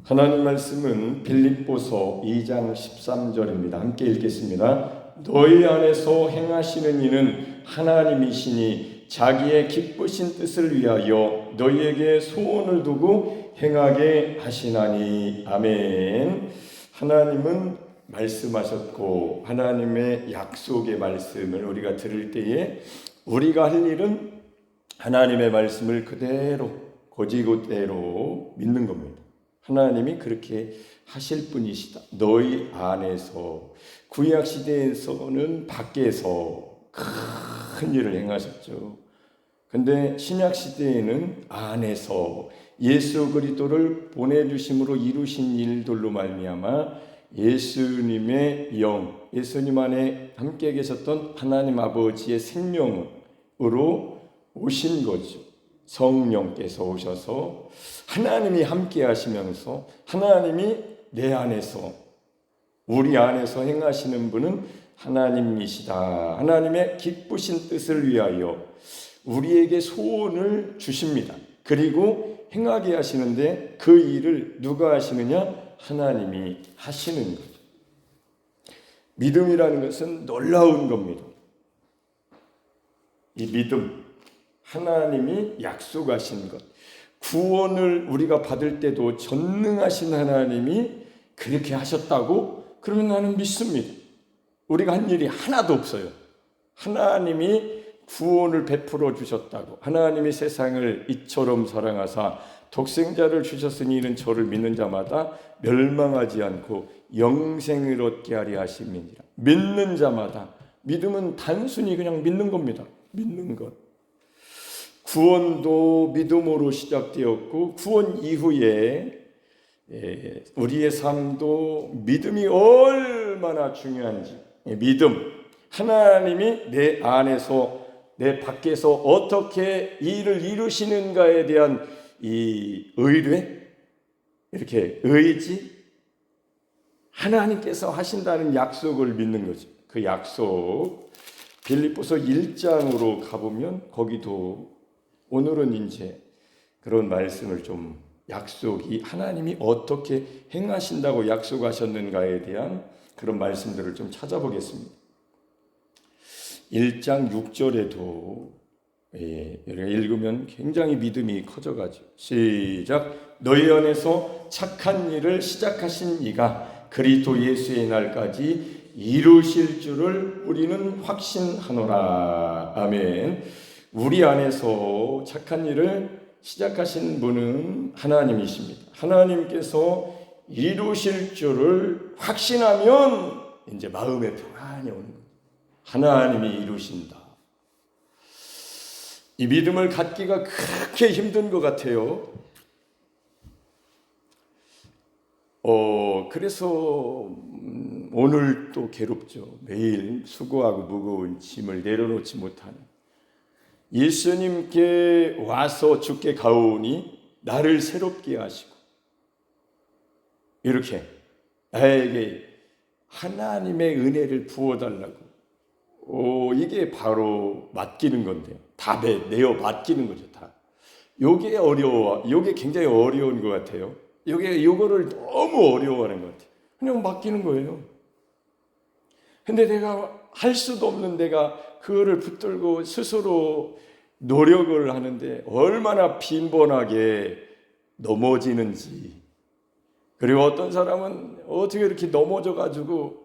하나님 말씀은 빌립보서 2장 13절입니다. 함께 읽겠습니다. 너희 안에서 행하시는 이는 하나님이시니 자기의 기쁘신 뜻을 위하여 너희에게 소원을 두고 행하게 하시나니. 아멘. 하나님은 말씀하셨고 하나님의 약속의 말씀을 우리가 들을 때에 우리가 할 일은 하나님의 말씀을 그대로 곧이곧대로 믿는 겁니다. 하나님이 그렇게 하실 분이시다. 너희 안에서, 구약 시대에서는 밖에서 큰 일을 행하셨죠. 근데 신약 시대에는 안에서 예수 그리스도를 보내주심으로 이루신 일들로 말미암아 예수님의 영, 예수님 안에 함께 계셨던 하나님 아버지의 생명으로 오신 거죠. 성령께서 오셔서 하나님이 함께 하시면서 하나님이 내 안에서, 우리 안에서 행하시는 분은 하나님이시다. 하나님의 기쁘신 뜻을 위하여 우리에게 소원을 주십니다. 그리고 행하게 하시는데 그 일을 누가 하시느냐? 하나님이 하시는 거죠. 믿음이라는 것은 놀라운 겁니다. 이 믿음, 하나님이 약속하신 것, 구원을 우리가 받을 때도 전능하신 하나님이 그렇게 하셨다고? 그러면 나는 믿습니다. 우리가 한 일이 하나도 없어요. 하나님이 구원을 베풀어 주셨다고, 하나님이 세상을 이처럼 사랑하사 독생자를 주셨으니 이는 저를 믿는 자마다 멸망하지 않고 영생을 얻게 하려 하심이니라. 믿는 자마다, 믿음은 단순히 그냥 믿는 겁니다. 믿는 것. 구원도 믿음으로 시작되었고 구원 이후에 우리의 삶도 믿음이 얼마나 중요한지, 믿음, 하나님이 내 안에서 내 밖에서 어떻게 일을 이루시는가에 대한 이 의뢰, 이렇게 의지, 하나님께서 하신다는 약속을 믿는 거죠. 그 약속, 빌립보서 1장으로 가보면 거기도 오늘은 이제 그런 말씀을 좀, 약속이 하나님이 어떻게 행하신다고 약속하셨는가에 대한 그런 말씀들을 좀 찾아보겠습니다. 1장 6절에도 우리가 읽으면 굉장히 믿음이 커져가죠. 시작. 너희 안에서 착한 일을 시작하신 이가 그리스도 예수의 날까지 이루실 줄을 우리는 확신하노라. 아멘. 우리 안에서 착한 일을 시작하신 분은 하나님이십니다. 하나님께서 이루실 줄을 확신하면 이제 마음의 평안이 오는 거예요. 하나님이 이루신다. 이 믿음을 갖기가 그렇게 힘든 것 같아요. 그래서 오늘 또 괴롭죠. 매일 수고하고 무거운 짐을 내려놓지 못하는, 예수님께 와서 주께 가오니 나를 새롭게 하시고, 이렇게 나에게 하나님의 은혜를 부어달라고, 이게 바로 맡기는 건데요. 다 내어 맡기는 거죠. 다. 요게 어려워. 요게 굉장히 어려운 것 같아요. 요거를 너무 어려워하는 것 같아요. 그냥 맡기는 거예요. 근데 내가 할 수도 없는 내가 그거를 붙들고 스스로 노력을 하는데 얼마나 빈번하게 넘어지는지, 그리고 어떤 사람은 어떻게 이렇게 넘어져가지고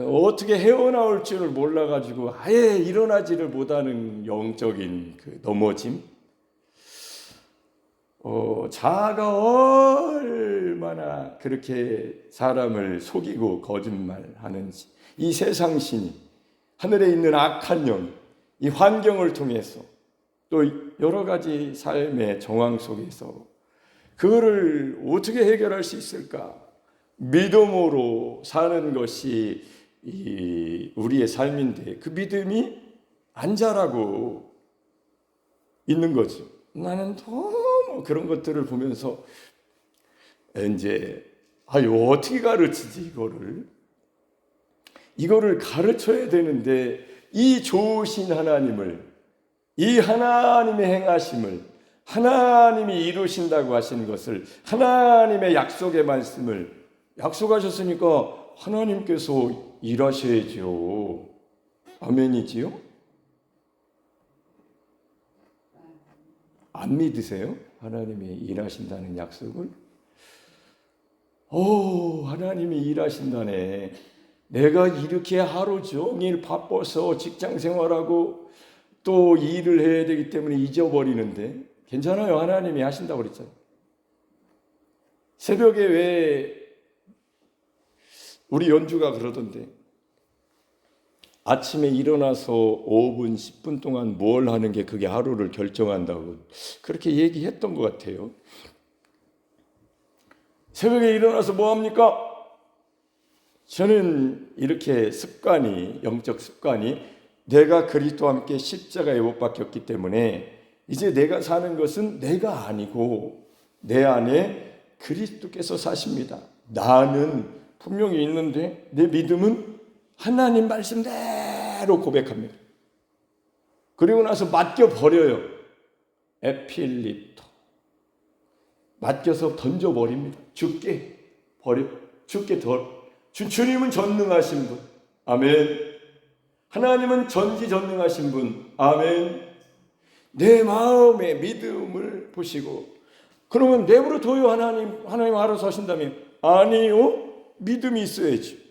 어떻게 헤어나올 줄을 몰라가지고 아예 일어나지를 못하는 영적인 그 넘어짐, 자아가 얼마나 그렇게 사람을 속이고 거짓말하는지, 이 세상 신이, 하늘에 있는 악한 영, 이 환경을 통해서 또 여러 가지 삶의 정황 속에서 그거를 어떻게 해결할 수 있을까? 믿음으로 사는 것이 우리의 삶인데 그 믿음이 안 자라고 있는 거죠. 나는 너무 그런 것들을 보면서 이제 이거 어떻게 가르치지? 이거를 가르쳐야 되는데 이 좋으신 하나님을, 이 하나님의 행하심을, 하나님이 이루신다고 하신 것을, 하나님의 약속의 말씀을 약속하셨으니까 하나님께서 일하셔야죠. 아멘이지요? 안 믿으세요? 하나님이 일하신다는 약속을? 하나님이 일하신다네. 내가 이렇게 하루 종일 바빠서 직장 생활하고 또 일을 해야 되기 때문에 잊어버리는데 괜찮아요. 하나님이 하신다고 그랬잖아요. 새벽에 왜 우리 연주가 그러던데, 아침에 일어나서 5분, 10분 동안 뭘 하는 게 그게 하루를 결정한다고 그렇게 얘기했던 것 같아요. 새벽에 일어나서 뭐 합니까? 저는 이렇게 영적 습관이, 내가 그리스도와 함께 십자가에 못 박혔기 때문에 이제 내가 사는 것은 내가 아니고 내 안에 그리스도께서 사십니다. 나는 분명히 있는데 내 믿음은 하나님 말씀대로 고백합니다. 그리고 나서 맡겨버려요. 에필리토. 맡겨서 던져버립니다. 죽게 버려. 죽게 주님은 전능하신 분. 아멘. 하나님은 전지전능하신 분. 아멘. 내 마음의 믿음을 보시고, 그러면 내버려 둬요. 하나님 알아서 하신다면. 아니요. 믿음이 있어야지.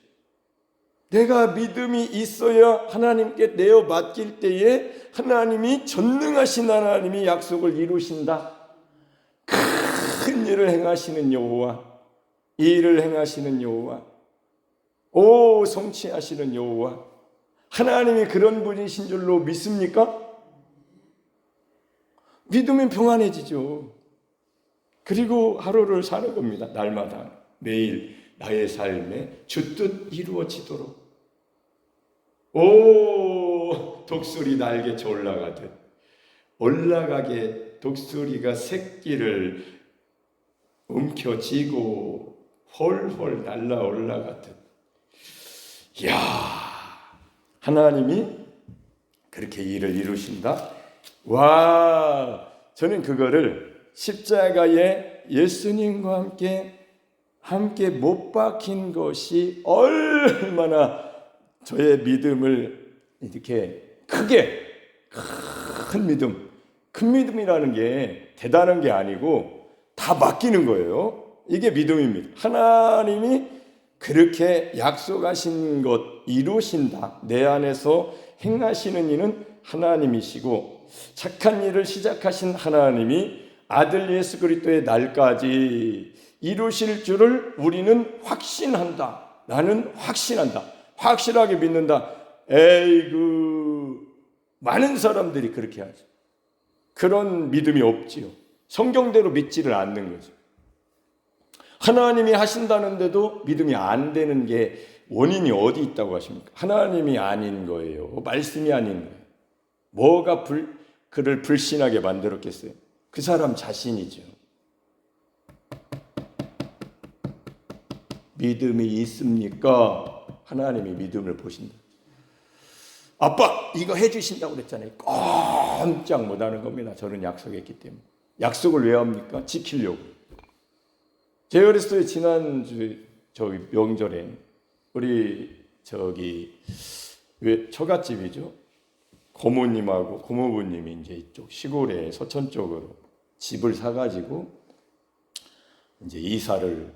내가 믿음이 있어야 하나님께 내어 맡길 때에 하나님이 전능하신 하나님이 약속을 이루신다. 큰 일을 행하시는 여호와, 이 일을 행하시는 여호와, 성취하시는 여호와, 하나님이 그런 분이신 줄로 믿습니까? 믿으면 평안해지죠. 그리고 하루를 사는 겁니다. 날마다 매일 나의 삶에 주 뜻 이루어지도록. 독수리 날개쳐 올라가게 독수리가 새끼를 움켜쥐고 홀홀 날아 올라가듯. 이야, 하나님이 그렇게 일을 이루신다. 와, 저는 그거를 십자가에 예수님과 함께 못 박힌 것이 얼마나 저의 믿음을 이렇게 큰 믿음이라는 게 대단한 게 아니고 다 맡기는 거예요. 이게 믿음입니다. 하나님이 그렇게 약속하신 것 이루신다. 내 안에서 행하시는 이는 하나님이시고, 착한 일을 시작하신 하나님이 아들 예수 그리스도의 날까지 이루실 줄을 우리는 확신한다. 나는 확신한다. 확실하게 믿는다. 많은 사람들이 그렇게 하죠. 그런 믿음이 없지요. 성경대로 믿지를 않는 거죠. 하나님이 하신다는데도 믿음이 안 되는 게 원인이 어디 있다고 하십니까? 하나님이 아닌 거예요. 말씀이 아닌 거예요. 뭐가 그를 불신하게 만들었겠어요? 그 사람 자신이죠. 믿음이 있습니까? 하나님이 믿음을 보신다. 아빠 이거 해주신다고 그랬잖아요. 꼼짝 못하는 겁니다. 저는 약속했기 때문에. 약속을 왜 합니까? 지키려고. 제가 그랬어요. 지난주 명절에 우리 처갓집이죠. 고모님하고 고모부님이 이제 이쪽 시골에 서천 쪽으로 집을 사가지고 이제 이사를,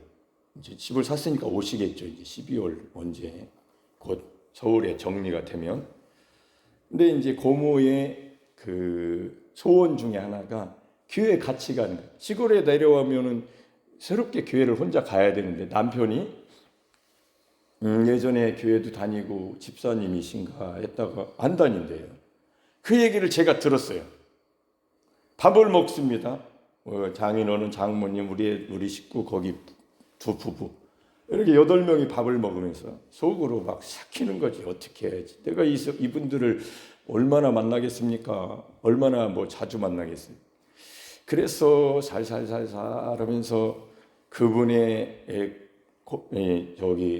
이제 집을 샀으니까 오시겠죠. 이제 12월 언제 곧 서울에 정리가 되면. 근데 이제 고모의 그 소원 중에 하나가 교회 같이 가는 거예요. 시골에 내려오면은 새롭게 교회를 혼자 가야 되는데 남편이 예전에 교회도 다니고 집사님이신가 했다가 안 다닌대요. 그 얘기를 제가 들었어요. 밥을 먹습니다. 장인어른, 장모님, 우리 식구 거기 두 부부 이렇게 8명이 밥을 먹으면서 속으로 막 삭히는 거지. 어떻게 해야지? 내가 이분들을 얼마나 만나겠습니까? 얼마나 자주 만나겠어요? 그래서 살살살살 하면서 그분의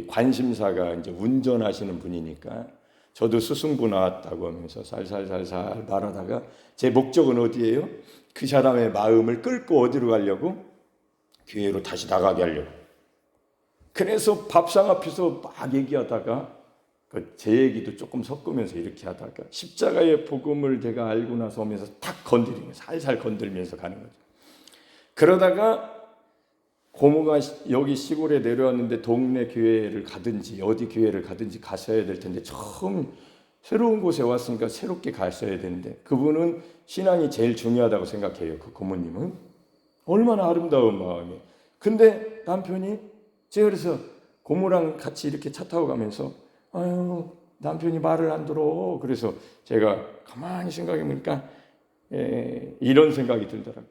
관심사가 이제 운전하시는 분이니까 저도 스승부 나왔다고 하면서 살살살살 말하다가 제 목적은 어디예요? 그 사람의 마음을 끌고 어디로 가려고? 교회로 다시 나가게 하려고. 그래서 밥상 앞에서 막 얘기하다가 제 얘기도 조금 섞으면서 이렇게 하다가 십자가의 복음을 제가 알고 나서 오면서 탁 건드리면서 살살 건들면서 가는 거죠. 그러다가 고모가 여기 시골에 내려왔는데 동네 교회를 가든지 어디 교회를 가든지 가셔야 될 텐데 처음 새로운 곳에 왔으니까 새롭게 가셔야 되는데 그분은 신앙이 제일 중요하다고 생각해요. 그 고모님은 얼마나 아름다운 마음이에요. 근데 남편이 제가 그래서 고모랑 같이 이렇게 차 타고 가면서 아유 남편이 말을 안 들어. 그래서 제가 가만히 생각해 보니까 이런 생각이 들더라고요.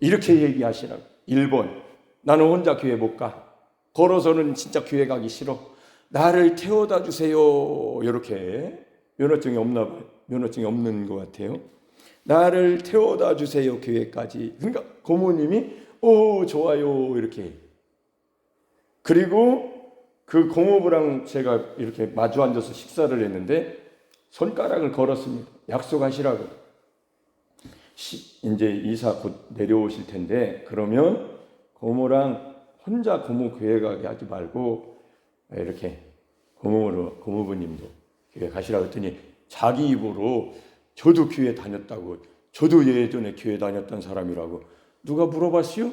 이렇게 얘기하시라고. 1번 나는 혼자 교회 못 가. 걸어서는 진짜 교회 가기 싫어. 나를 태워다 주세요. 이렇게 면허증이 없나 봐요. 면허증이 없는 것 같아요. 나를 태워다 주세요 교회까지. 그러니까 고모님이 좋아요 이렇게. 그리고 그 고모부랑 제가 이렇게 마주 앉아서 식사를 했는데 손가락을 걸었습니다. 약속하시라고. 이제 이사 곧 내려오실 텐데 그러면 고모랑 혼자 고모 교회 가게 하지 말고 이렇게 고모부님도 교회 가시라고 했더니 자기 입으로 저도 교회 다녔다고, 저도 예전에 교회 다녔던 사람이라고. 누가 물어봤어요?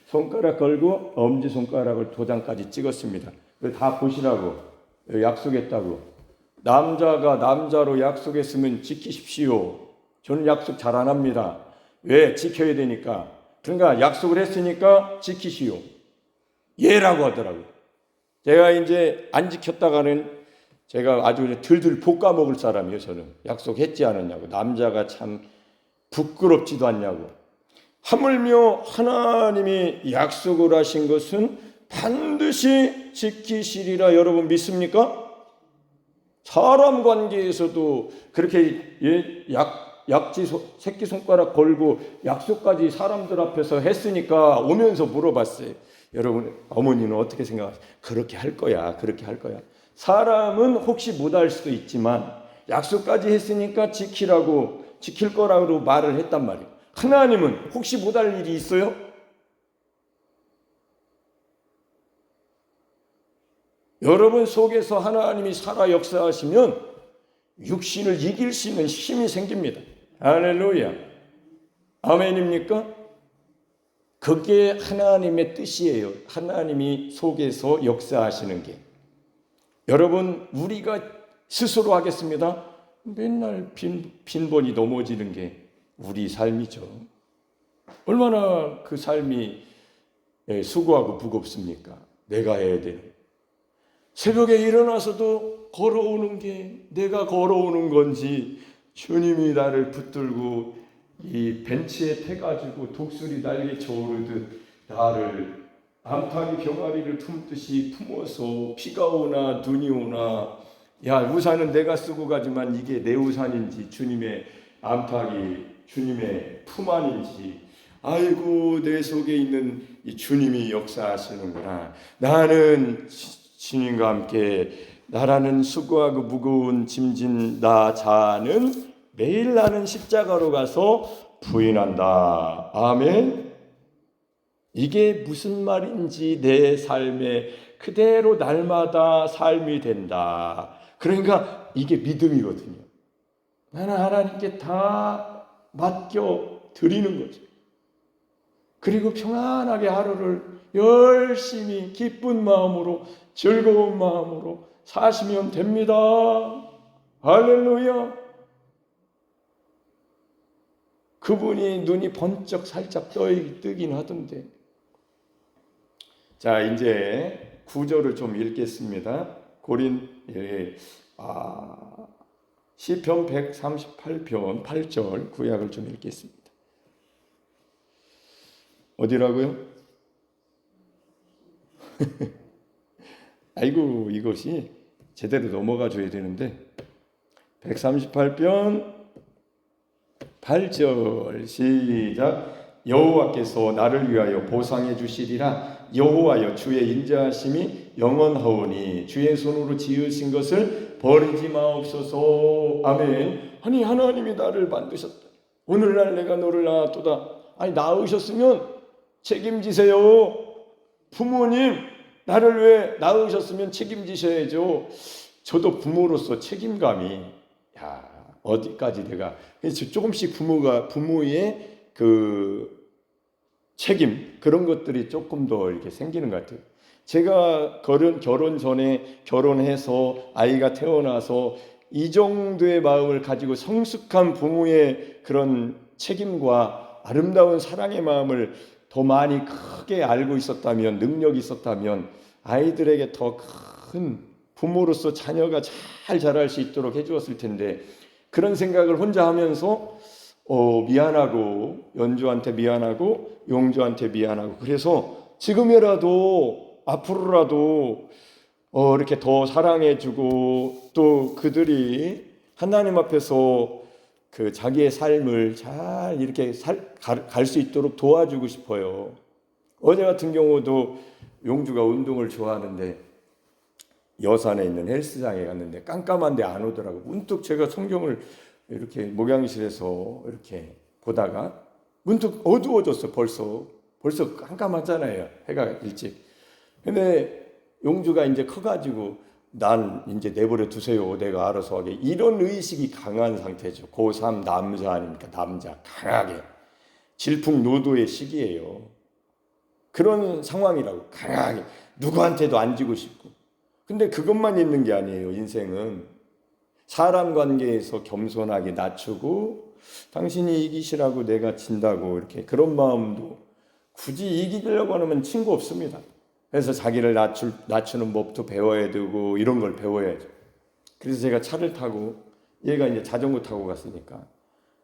손가락 걸고 엄지손가락을 도장까지 찍었습니다. 다 보시라고. 약속했다고. 남자가 남자로 약속했으면 지키십시오. 저는 약속 잘 안 합니다. 왜? 지켜야 되니까. 그러니까 약속을 했으니까 지키시오. 예라고 하더라고요. 제가 이제 안 지켰다가는 제가 아주 들들 볶아 먹을 사람이에요. 저는 약속했지 않았냐고. 남자가 참 부끄럽지도 않냐고. 하물며 하나님이 약속을 하신 것은 반드시 지키시리라 여러분 믿습니까? 사람 관계에서도 그렇게 새끼손가락 걸고 약속까지 사람들 앞에서 했으니까 오면서 물어봤어요. 여러분 어머니는 어떻게 생각하세요? 그렇게 할 거야. 그렇게 할 거야. 사람은 혹시 못할 수도 있지만 약속까지 했으니까 지킬 거라고 말을 했단 말이에요. 하나님은 혹시 못할 일이 있어요? 여러분 속에서 하나님이 살아 역사하시면 육신을 이길 수 있는 힘이 생깁니다. 할렐루야. 아멘입니까? 그게 하나님의 뜻이에요. 하나님이 속에서 역사하시는 게. 여러분 우리가 스스로 하겠습니다. 맨날 빈번히 넘어지는 게 우리 삶이죠. 얼마나 그 삶이 수고하고 무겁습니까? 내가 해야 되는. 새벽에 일어나서도 걸어오는 게 내가 걸어오는 건지 주님이 나를 붙들고 이 벤치에 태가지고 독수리 날개쳐 오르듯 나를 암탉이 병아리를 품듯이 품어서 비가 오나 눈이 오나 야 우산은 내가 쓰고 가지만 이게 내 우산인지 주님의 암탉이 주님의 품 안인지 아이고 내 속에 있는 이 주님이 역사하시는구나. 나는 주님과 함께 나라는 수고하고 무거운 짐진 나 자는 매일 나는 십자가로 가서 부인한다. 아멘. 이게 무슨 말인지 내 삶에 그대로 날마다 삶이 된다. 그러니까 이게 믿음이거든요. 나는 하나님께 다 맡겨 드리는 거죠. 그리고 평안하게 하루를 열심히 기쁜 마음으로 즐거운 마음으로 사시면 됩니다. 할렐루야. 그분이 눈이 번쩍 살짝 뜨긴 하던데. 자, 이제 구절을 좀 읽겠습니다. 시편 138편 8절 구약을 좀 읽겠습니다. 어디라고요? 아이고 이것이 제대로 넘어가 줘야 되는데 138편 8절 시작. 여호와께서 나를 위하여 보상해 주시리라. 여호와여 주의 인자하심이 영원하오니 주의 손으로 지으신 것을 버리지 마옵소서. 아멘. 아니 하나님이 나를 만드셨다. 오늘날 내가 너를 낳았도다. 아니 낳으셨으면 책임지세요. 부모님 나를 왜 낳으셨으면 책임지셔야죠. 저도 부모로서 책임감이 어디까지 내가 조금씩 부모의 그 책임 그런 것들이 조금 더 이렇게 생기는 것 같아요. 제가 결혼 전에 결혼해서 아이가 태어나서 이 정도의 마음을 가지고 성숙한 부모의 그런 책임과 아름다운 사랑의 마음을 더 많이 크게 알고 있었다면, 능력이 있었다면 아이들에게 더 큰 부모로서 자녀가 잘 자랄 수 있도록 해주었을 텐데, 그런 생각을 혼자 하면서 미안하고, 연주한테 미안하고 용주한테 미안하고, 그래서 지금이라도 앞으로라도 이렇게 더 사랑해주고, 또 그들이 하나님 앞에서 그 자기의 삶을 잘 이렇게 갈 수 있도록 도와주고 싶어요. 어제 같은 경우도 용주가 운동을 좋아하는데 여산에 있는 헬스장에 갔는데 깜깜한데 안 오더라고. 문득 제가 성경을 이렇게 목양실에서 이렇게 보다가 문득 어두워졌어. 벌써 깜깜하잖아요. 해가 일찍. 근데 용주가 이제 커가지고 난 이제 내버려 두세요. 내가 알아서 하게. 이런 의식이 강한 상태죠. 고3 남자 아닙니까? 남자. 강하게. 질풍노도의 시기예요. 그런 상황이라고. 강하게. 누구한테도 안 지고 싶고. 근데 그것만 있는 게 아니에요. 인생은. 사람 관계에서 겸손하게 낮추고 당신이 이기시라고 내가 진다고 이렇게 그런 마음도 굳이 이기려고 하면 친구 없습니다. 그래서 자기를 낮추는 법도 배워야 되고 이런 걸 배워야죠. 그래서 제가 차를 타고 얘가 이제 자전거 타고 갔으니까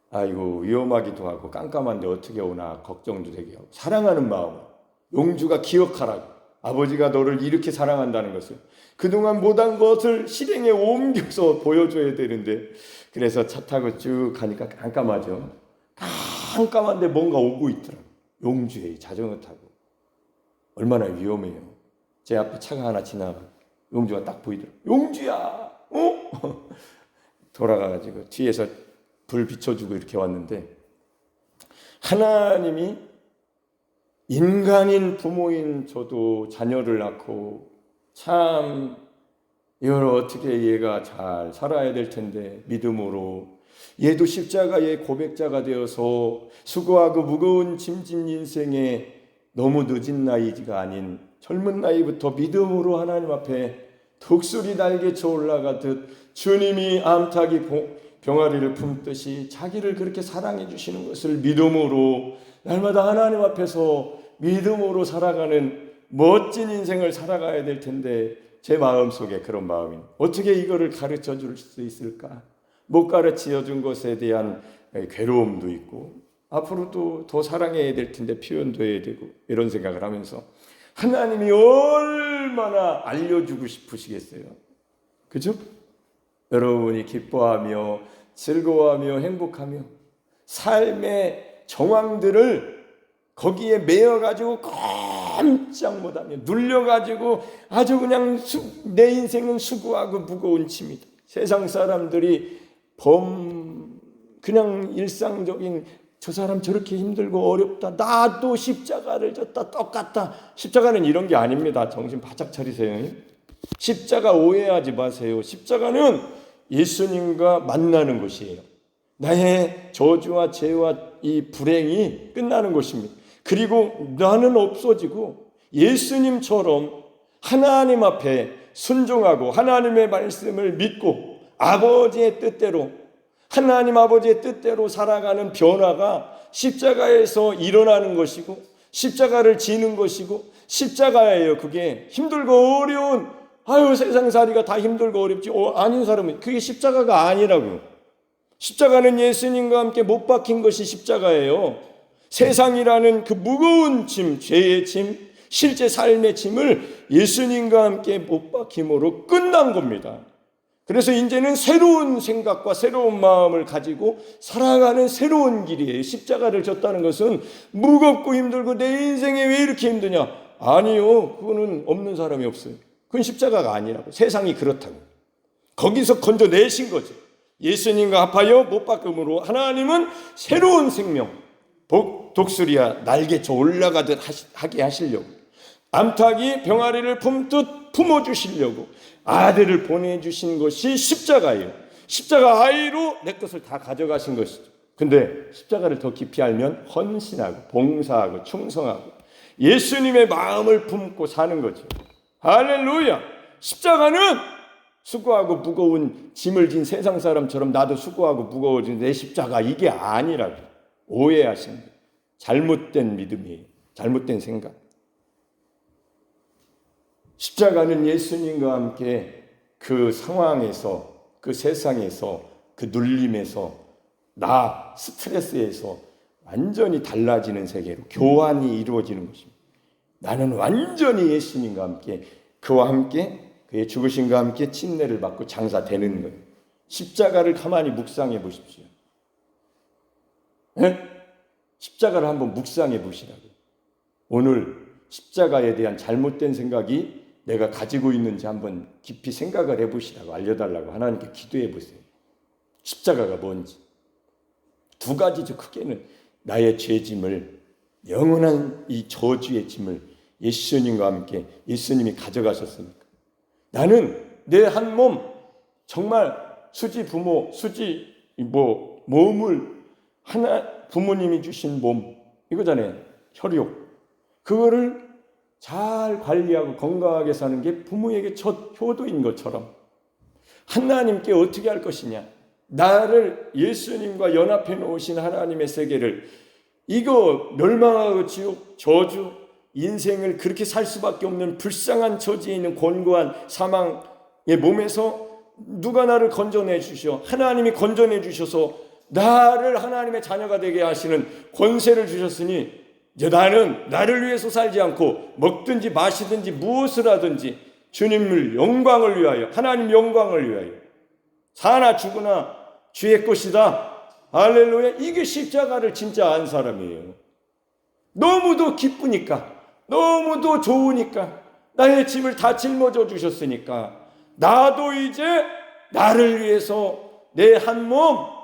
아이고 위험하기도 하고 깜깜한데 어떻게 오나 걱정도 되게 하고 사랑하는 마음 용주가 기억하라고 아버지가 너를 이렇게 사랑한다는 것을 그동안 못한 것을 실행에 옮겨서 보여줘야 되는데 그래서 차 타고 쭉 가니까 깜깜하죠. 깜깜한데 뭔가 오고 있더라고. 용주에 자전거 타고 얼마나 위험해요. 제 앞에 차가 하나 지나가 용주가 딱 보이더라고. 용주야 돌아가가지고 뒤에서 불 비춰주고 이렇게 왔는데 하나님이 인간인 부모인 저도 자녀를 낳고 참 이걸 어떻게 얘가 잘 살아야 될 텐데 믿음으로 얘도 십자가의 고백자가 되어서 수고하고 무거운 짐진 인생에 너무 늦은 나이가 아닌 젊은 나이부터 믿음으로 하나님 앞에 독수리 날개쳐 올라가듯 주님이 암탉이 병아리를 품듯이 자기를 그렇게 사랑해 주시는 것을 믿음으로 날마다 하나님 앞에서 믿음으로 살아가는 멋진 인생을 살아가야 될 텐데 제 마음속에 그런 마음이 어떻게 이거를 가르쳐 줄 수 있을까? 못 가르쳐 준 것에 대한 괴로움도 있고 앞으로도 더 사랑해야 될 텐데 표현도 해야 되고 이런 생각을 하면서 하나님이 얼마나 알려주고 싶으시겠어요. 그죠? 여러분이 기뻐하며 즐거워하며 행복하며 삶의 정황들을 거기에 매여가지고 꼼짝 못하며 눌려가지고 아주 그냥 내 인생은 수고하고 무거운 짐이다. 세상 사람들이 그냥 일상적인 저 사람 저렇게 힘들고 어렵다. 나도 십자가를 졌다. 똑같다. 십자가는 이런 게 아닙니다. 정신 바짝 차리세요. 십자가 오해하지 마세요. 십자가는 예수님과 만나는 것이에요. 나의 저주와 죄와 이 불행이 끝나는 것입니다. 그리고 나는 없어지고 예수님처럼 하나님 앞에 순종하고 하나님의 말씀을 믿고 아버지의 뜻대로 하나님 아버지의 뜻대로 살아가는 변화가 십자가에서 일어나는 것이고 십자가를 지는 것이고 십자가예요. 그게 힘들고 어려운 세상살이가 다 힘들고 어렵지 아닌 사람은 그게 십자가가 아니라고. 십자가는 예수님과 함께 못 박힌 것이 십자가예요. 세상이라는 그 무거운 짐, 죄의 짐, 실제 삶의 짐을 예수님과 함께 못 박힘으로 끝난 겁니다. 그래서 이제는 새로운 생각과 새로운 마음을 가지고 살아가는 새로운 길이에요. 십자가를 졌다는 것은 무겁고 힘들고 내 인생에 왜 이렇게 힘드냐? 아니요. 그거는 없는 사람이 없어요. 그건 십자가가 아니라고. 세상이 그렇다고. 거기서 건져내신 거죠. 예수님과 합하여 못 박음으로 하나님은 새로운 생명, 독수리야 날개쳐 올라가듯 하게 하시려고, 암탉이 병아리를 품듯 품어주시려고 아들을 보내주신 것이 십자가예요. 십자가 아이로 내 것을 다 가져가신 것이죠. 근데 십자가를 더 깊이 알면 헌신하고 봉사하고 충성하고 예수님의 마음을 품고 사는 거죠. 할렐루야. 십자가는 수고하고 무거운 짐을 진 세상 사람처럼 나도 수고하고 무거워진 내 십자가, 이게 아니라고 오해하신 거예요. 잘못된 믿음이에요. 잘못된 생각. 십자가는 예수님과 함께 그 상황에서, 그 세상에서, 그 눌림에서, 나 스트레스에서 완전히 달라지는 세계로 교환이 이루어지는 것입니다. 나는 완전히 예수님과 함께, 그와 함께, 그의 죽으심과 함께 침례를 받고 장사되는 거예요. 십자가를 가만히 묵상해 보십시오. 네? 십자가를 한번 묵상해 보시라고요. 오늘 십자가에 대한 잘못된 생각이 내가 가지고 있는지 한번 깊이 생각을 해보시라고 알려달라고 하나님께 기도해 보세요. 십자가가 뭔지. 두 가지죠. 크게는 나의 죄짐을, 영원한 이 저주의 짐을 예수님과 함께 예수님이 가져가셨으니까. 나는 내 한 몸, 정말 수지 부모, 수지 몸을 부모님이 주신 몸, 이거잖아요. 혈육. 그거를 잘 관리하고 건강하게 사는 게 부모에게 첫 효도인 것처럼 하나님께 어떻게 할 것이냐. 나를 예수님과 연합해 놓으신 하나님의 세계를, 이거 멸망하고 지옥, 저주, 인생을 그렇게 살 수밖에 없는 불쌍한 처지에 있는 곤고한 사망의 몸에서 누가 나를 건져내 주셔? 하나님이 건져내 주셔서 나를 하나님의 자녀가 되게 하시는 권세를 주셨으니, 이제 나는 나를 위해서 살지 않고 먹든지 마시든지 무엇을 하든지 주님을 영광을 위하여, 하나님 영광을 위하여 사나 죽으나 주의 것이다. 할렐루야. 이게 십자가를 진짜 안 사람이에요. 너무도 기쁘니까, 너무도 좋으니까, 나의 짐을 다 짊어져 주셨으니까 나도 이제 나를 위해서 내 한 몸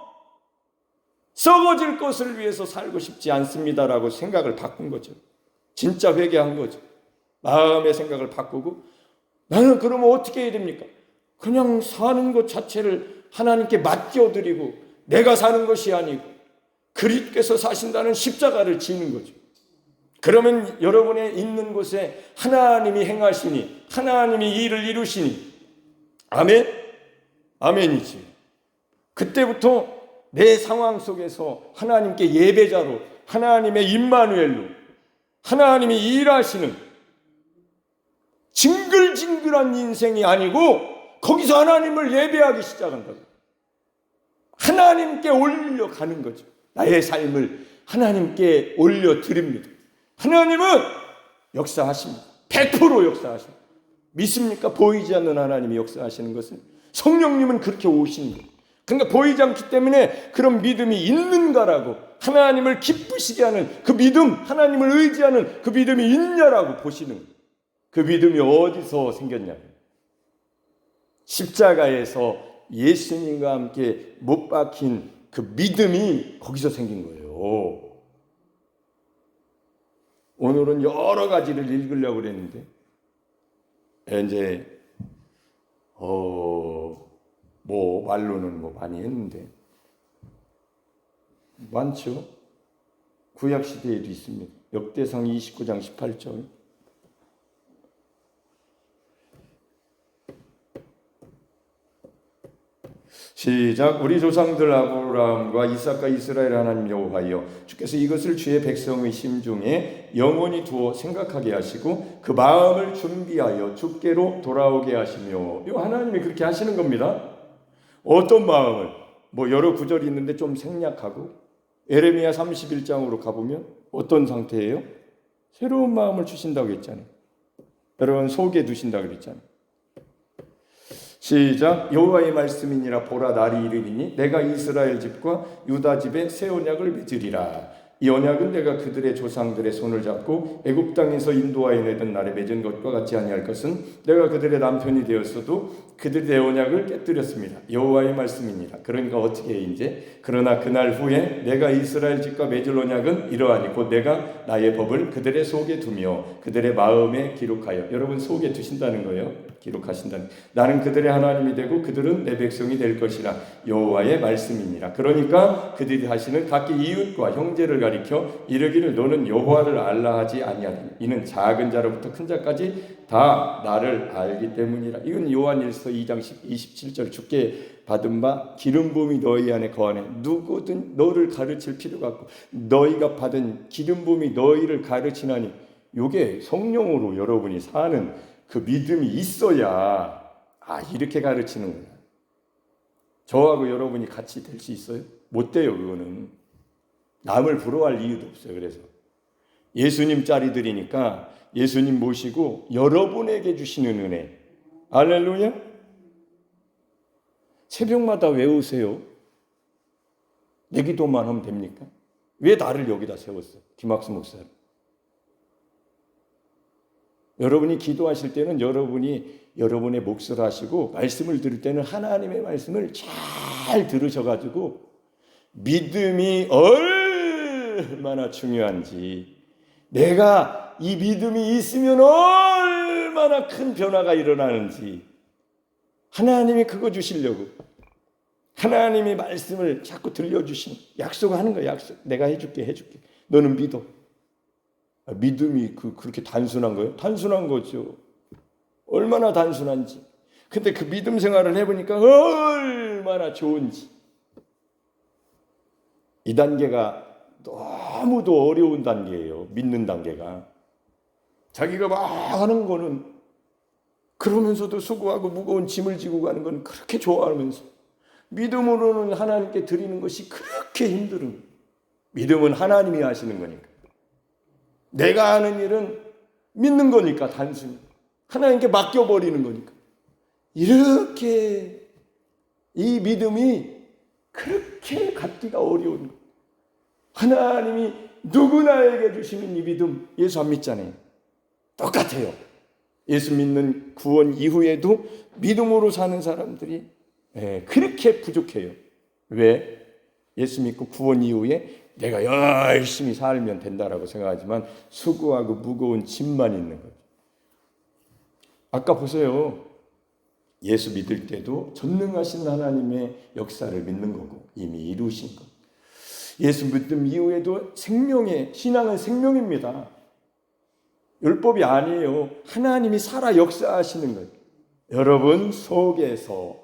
썩어질 것을 위해서 살고 싶지 않습니다라고 생각을 바꾼 거죠. 진짜 회개한 거죠. 마음의 생각을 바꾸고, 나는 그러면 어떻게 해야 됩니까? 그냥 사는 것 자체를 하나님께 맡겨드리고 내가 사는 것이 아니고 그리스도께서 사신다는 십자가를 지는 거죠. 그러면 여러분의 있는 곳에 하나님이 행하시니, 하나님이 일을 이루시니, 아멘? 아멘이지. 그때부터 내 상황 속에서 하나님께 예배자로, 하나님의 임마누엘로, 하나님이 일하시는 징글징글한 인생이 아니고 거기서 하나님을 예배하기 시작한다고. 하나님께 올려가는 거죠. 나의 삶을 하나님께 올려드립니다. 하나님은 역사하십니다. 100% 역사하십니다. 믿습니까? 보이지 않는 하나님이 역사하시는 것은. 성령님은 그렇게 오시는 거예요. 그러니까 보이지 않기 때문에 그런 믿음이 있는가라고, 하나님을 기쁘시게 하는 그 믿음, 하나님을 의지하는 그 믿음이 있냐라고 보시는 거예요. 그 믿음이 어디서 생겼냐고요. 십자가에서 예수님과 함께 못 박힌 그 믿음이 거기서 생긴 거예요. 오늘은 여러 가지를 읽으려고 그랬는데 이제 말로는 많이 했는데 많죠. 구약 시대에도 있습니다. 역대상 29장 18절. 시작. 우리 조상들 아브라함과 이삭과 이스라엘 하나님 여호와여, 주께서 이것을 주의 백성의 심중에 영원히 두어 생각하게 하시고 그 마음을 준비하여 주께로 돌아오게 하시며. 이거 하나님이 그렇게 하시는 겁니다. 어떤 마음을? 여러 구절이 있는데 좀 생략하고 에레미야 31장으로 가보면 어떤 상태예요? 새로운 마음을 주신다고 했잖아요. 여러분 속에 두신다고 그랬잖아요. 시작. 여호와의 말씀이니라. 보라, 날이 이르리니 내가 이스라엘 집과 유다 집에 새 언약을 맺으리라. 이 언약은 내가 그들의 조상들의 손을 잡고 애굽 땅에서 인도하여 내던 날에 맺은 것과 같지 아니할 것은 내가 그들의 남편이 되었어도 그들이 내 언약을 깨뜨렸습니다. 여호와의 말씀입니다. 그러니까 어떻게 해 이제? 그러나 그날 후에 내가 이스라엘 집과 맺을 언약은 이러하니 곧 내가 나의 법을 그들의 속에 두며 그들의 마음에 기록하여, 여러분 속에 두신다는 거예요. 기록하신다는. 나는 그들의 하나님이 되고 그들은 내 백성이 될 것이라. 여호와의 말씀이니라. 그러니까 그들이 하시는 각기 이웃과 형제를 가리켜 이르기를 너는 여호와를 알라 하지 아니하니 이는 작은 자로부터 큰 자까지 다 나를 알기 때문이라. 이건 요한일서 2장 27절 주께 받은 바 기름 부음이 너희 안에 거하네. 누구든 너를 가르칠 필요가 없고 너희가 받은 기름 부음이 너희를 가르치나니, 요게 성령으로 여러분이 사는 그 믿음이 있어야 이렇게 가르치는구나. 저하고 여러분이 같이 될 수 있어요? 못 돼요. 그거는 남을 부러워할 이유도 없어요. 그래서 예수님 짤이들이니까 예수님 모시고 여러분에게 주시는 은혜, 할렐루야. 새벽마다 외우세요. 내 기도만 하면 됩니까? 왜 나를 여기다 세웠어? 김학수 목사를. 여러분이 기도하실 때는 여러분이 여러분의 몫을 하시고, 말씀을 들을 때는 하나님의 말씀을 잘 들으셔가지고 믿음이 얼마나 중요한지, 내가 이 믿음이 있으면 얼마나 큰 변화가 일어나는지, 하나님이 그거 주시려고 하나님의 말씀을 자꾸 들려주시는, 약속하는 거야. 약속. 내가 해줄게. 너는 믿어. 믿음이 그렇게 단순한 거예요? 단순한 거죠. 얼마나 단순한지. 근데 그 믿음 생활을 해보니까 얼마나 좋은지. 이 단계가 너무도 어려운 단계예요. 믿는 단계가. 자기가 막 하는 거는, 그러면서도 수고하고 무거운 짐을 지고 가는 건 그렇게 좋아하면서, 믿음으로는 하나님께 드리는 것이 그렇게 힘들은. 믿음은 하나님이 하시는 거니까. 내가 하는 일은 믿는 거니까, 단순히 하나님께 맡겨버리는 거니까. 이렇게 이 믿음이 그렇게 갖기가 어려운 거예요. 하나님이 누구나에게 주시는 이 믿음, 예수 안 믿잖아요. 똑같아요. 예수 믿는 구원 이후에도 믿음으로 사는 사람들이 그렇게 부족해요. 왜? 예수 믿고 구원 이후에 내가 열심히 살면 된다라고 생각하지만 수고하고 무거운 짐만 있는 거죠. 아까 보세요. 예수 믿을 때도 전능하신 하나님의 역사를 믿는 거고 이미 이루신 것. 예수 믿음 이후에도 생명의, 신앙은 생명입니다. 율법이 아니에요. 하나님이 살아 역사하시는 거예요. 여러분 속에서,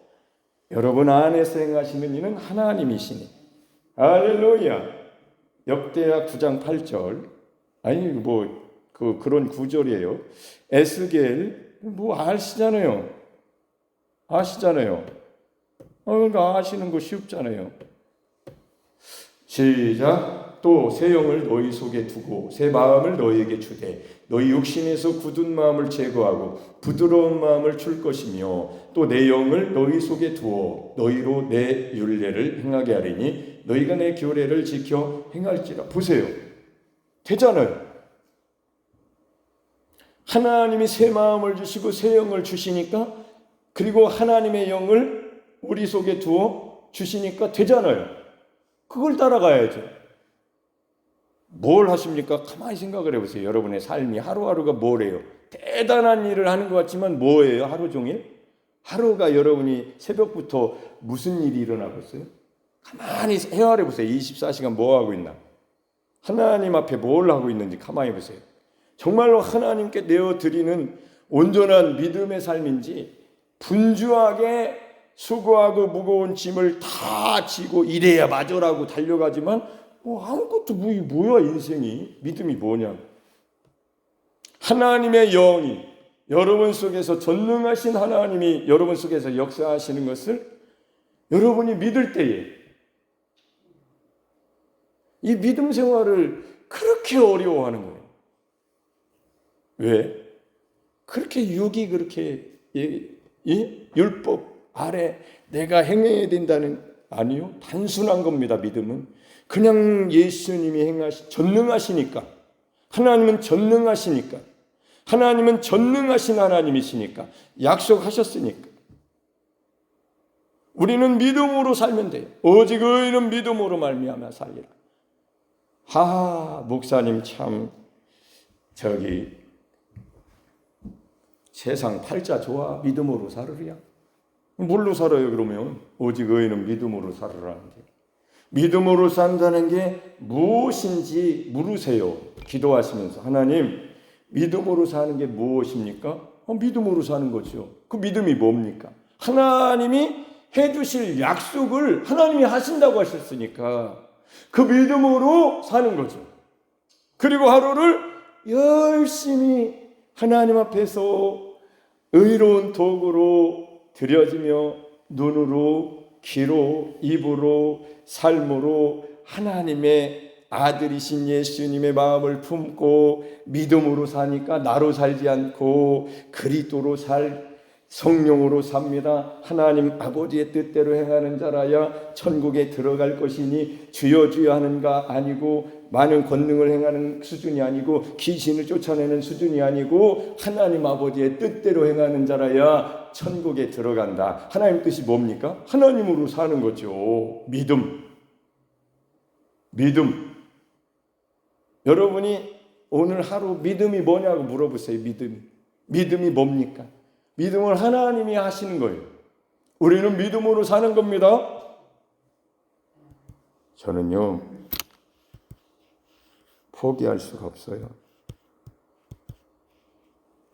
여러분 안에서 행하시는 이는 하나님이시니. 할렐루야. 역대하 9장 8절. 그런 구절이에요. 에스겔 아시잖아요. 그러니까 아시는 거 쉽잖아요. 시작. 또 새 영을 너희 속에 두고 새 마음을 너희에게 주되 너희 육신에서 굳은 마음을 제거하고 부드러운 마음을 줄 것이며 또 내 영을 너희 속에 두어 너희로 내 율례를 행하게 하리니 너희가 내 규례를 지켜 행할지라. 보세요. 되잖아요. 하나님이 새 마음을 주시고 새 영을 주시니까, 그리고 하나님의 영을 우리 속에 두어 주시니까 되잖아요. 그걸 따라가야죠. 뭘 하십니까? 가만히 생각을 해보세요. 여러분의 삶이 하루하루가 뭐래요? 대단한 일을 하는 것 같지만 뭐예요? 하루 종일? 하루가 여러분이 새벽부터 무슨 일이 일어나고 있어요? 가만히 헤아려 보세요. 24시간 뭐 하고 있나? 하나님 앞에 뭘 하고 있는지 가만히 보세요. 정말로 하나님께 내어드리는 온전한 믿음의 삶인지, 분주하게 수고하고 무거운 짐을 다 지고 이래야 맞으라고 달려가지만 아무것도 뭐야 인생이. 믿음이 뭐냐. 하나님의 영이 여러분 속에서, 전능하신 하나님이 여러분 속에서 역사하시는 것을 여러분이 믿을 때에 이 믿음 생활을 그렇게 어려워하는 거예요. 왜? 그렇게 육이 그렇게 이 율법 아래 내가 행해야 된다는, 아니요. 단순한 겁니다. 믿음은 그냥 예수님이 전능하시니까. 하나님은 전능하시니까. 하나님은 전능하신 하나님이시니까. 약속하셨으니까. 우리는 믿음으로 살면 돼요. 오직 의인은 믿음으로 말미암아 살리라. 목사님 참 세상 팔자 좋아. 믿음으로 살으랴. 뭘로 살아요 그러면? 오직 의인은 믿음으로 살으라는데. 믿음으로 산다는 게 무엇인지 물으세요. 기도하시면서. 하나님, 믿음으로 사는 게 무엇입니까? 믿음으로 사는 거죠. 그 믿음이 뭡니까? 하나님이 해주실 약속을 하나님이 하신다고 하셨으니까 그 믿음으로 사는 거죠. 그리고 하루를 열심히 하나님 앞에서 의로운 도구로 드려지며 눈으로, 귀로, 입으로, 삶으로 하나님의 아들이신 예수님의 마음을 품고 믿음으로 사니까 나로 살지 않고 그리스도로 성령으로 삽니다. 하나님 아버지의 뜻대로 행하는 자라야 천국에 들어갈 것이니 주여 주여 하는가 아니고 많은 권능을 행하는 수준이 아니고 귀신을 쫓아내는 수준이 아니고 하나님 아버지의 뜻대로 행하는 자라야 천국에 들어간다. 하나님 뜻이 뭡니까? 하나님으로 사는 거죠. 믿음. 여러분이 오늘 하루 믿음이 뭐냐고 물어보세요. 믿음이 뭡니까? 믿음을 하나님이 하시는 거예요. 우리는 믿음으로 사는 겁니다. 저는요 포기할 수가 없어요.